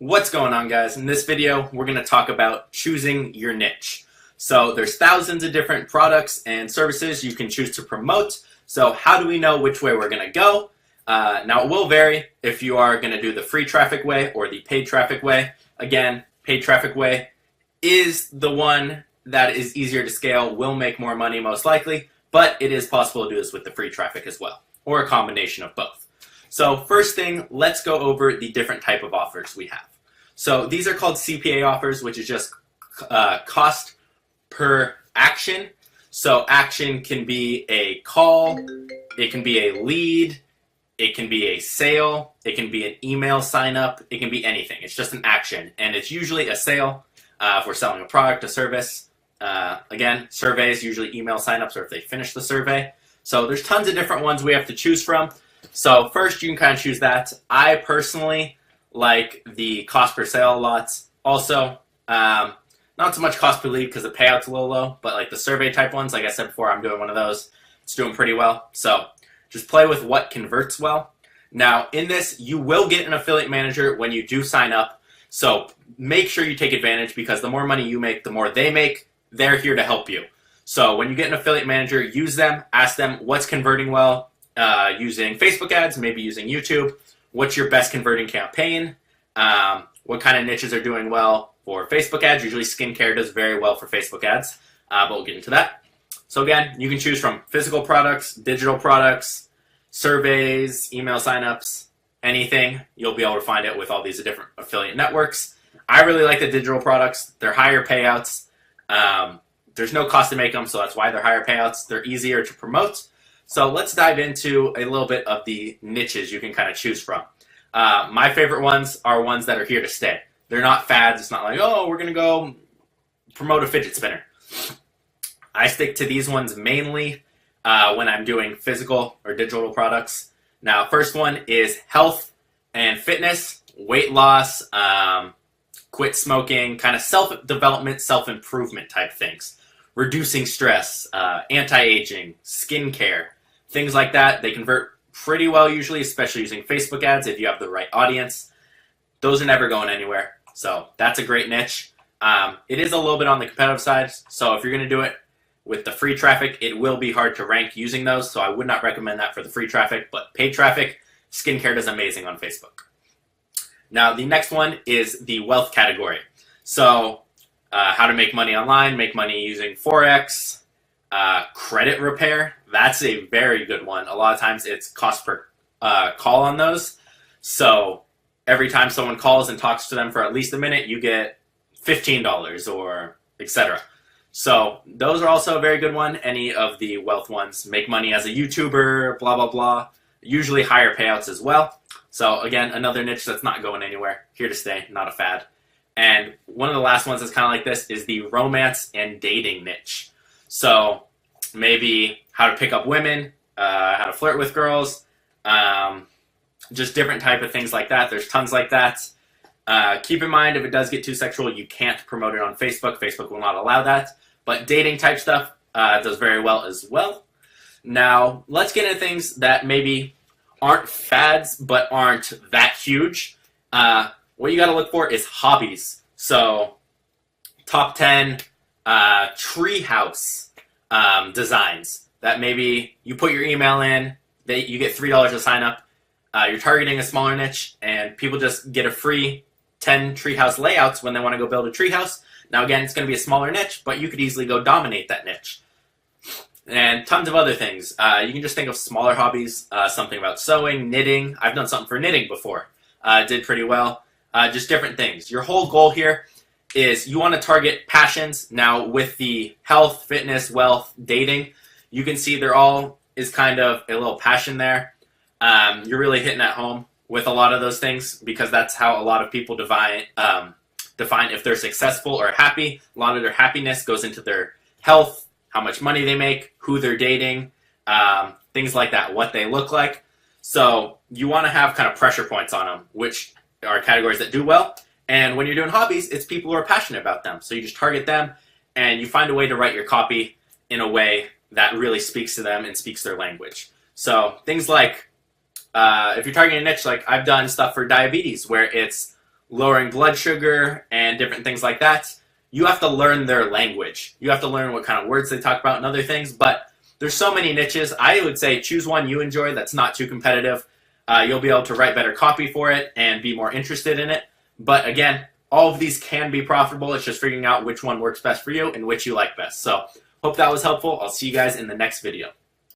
What's going on, guys? In this video, we're going to talk about choosing your niche. So there's thousands of different products and services you can choose to promote. So how do we know which way we're going to go? Now, it will vary if you are going to do the free traffic way or the paid traffic way. Again, paid traffic way is the one that is easier to scale, will make more money most likely, but it is possible to do this with the free traffic as well, or a combination of both. So first thing, let's go over the different type of offers we have. So these are called CPA offers, which is just cost per action. So action can be a call, it can be a lead, it can be a sale, it can be an email sign up, it can be anything. It's just an action, and it's usually a sale if we're selling a product, a service. Again, surveys, usually email signups or if they finish the survey. So there's tons of different ones we have to choose from. So first, you can kind of choose that. I personally like the cost per sale a lot. Also, not so much cost per lead because the payout's a little low, but like the survey type ones, like I said before, I'm doing one of those. It's doing pretty well. So just play with what converts well. Now, in this, you will get an affiliate manager when you do sign up. So make sure you take advantage because the more money you make, the more they make. They're here to help you. So when you get an affiliate manager, use them, ask them what's converting well, using Facebook ads, maybe using YouTube. What's your best converting campaign? What kind of niches are doing well for Facebook ads? Usually skincare does very well for Facebook ads, but we'll get into that. So again, you can choose from physical products, digital products, surveys, email signups, anything. You'll be able to find it with all these different affiliate networks. I really like the digital products. They're higher payouts. There's no cost to make them, so that's why they're higher payouts. They're easier to promote. So let's dive into a little bit of the niches you can kind of choose from. My favorite ones are ones that are here to stay. They're not fads. It's not like, oh, we're going to go promote a fidget spinner. I stick to these ones mainly when I'm doing physical or digital products. Now, first one is health and fitness, weight loss, quit smoking, kind of self-development, self-improvement type things. Reducing stress, anti-aging, skincare, things like that. They convert pretty well usually, especially using Facebook ads if you have the right audience. Those are never going anywhere. So that's a great niche. It is a little bit on the competitive side. So if you're going to do it with the free traffic, it will be hard to rank using those. So I would not recommend that for the free traffic. But paid traffic, skincare does amazing on Facebook. Now the next one is the wealth category. So how to make money online, make money using Forex, credit repair. That's a very good one. A lot of times it's cost per call on those. So every time someone calls and talks to them for at least a minute, you get $15 or etc. So those are also a very good one. Any of the wealth ones, make money as a YouTuber, blah, blah, blah. Usually higher payouts as well. So again, another niche that's not going anywhere. Here to stay, not a fad. And one of the last ones that's kind of like this is the romance and dating niche. So maybe how to pick up women, how to flirt with girls, just different type of things like that. There's tons like that. Keep in mind, if it does get too sexual, you can't promote it on Facebook. Facebook will not allow that. But dating type stuff does very well as well. Now, let's get into things that maybe aren't fads, but aren't that huge. What you got to look for is hobbies. So, top 10 treehouse designs that maybe you put your email in, you get $3 to sign up. You're targeting a smaller niche, and people just get a free 10 treehouse layouts when they want to go build a treehouse. Now, again, it's going to be a smaller niche, but you could easily go dominate that niche. And tons of other things. You can just think of smaller hobbies, something about sewing, knitting. I've done something for knitting before. Did pretty well. Just different things. Your whole goal here is you want to target passions. Now, with the health, fitness, wealth, dating, you can see there all is kind of a little passion there. You're really hitting at home with a lot of those things because that's how a lot of people define if they're successful or happy. A lot of their happiness goes into their health, how much money they make, who they're dating, things like that, what they look like. So you want to have kind of pressure points on them, which are categories that do well. And when you're doing hobbies, it's people who are passionate about them. So you just target them and you find a way to write your copy in a way that really speaks to them and speaks their language. So things like, if you're targeting a niche, like I've done stuff for diabetes where it's lowering blood sugar and different things like that, you have to learn their language. You have to learn what kind of words they talk about and other things, but there's so many niches. I would say choose one you enjoy that's not too competitive. You'll be able to write better copy for it and be more interested in it. But again, all of these can be profitable. It's just figuring out which one works best for you and which you like best. So hope that was helpful. I'll see you guys in the next video.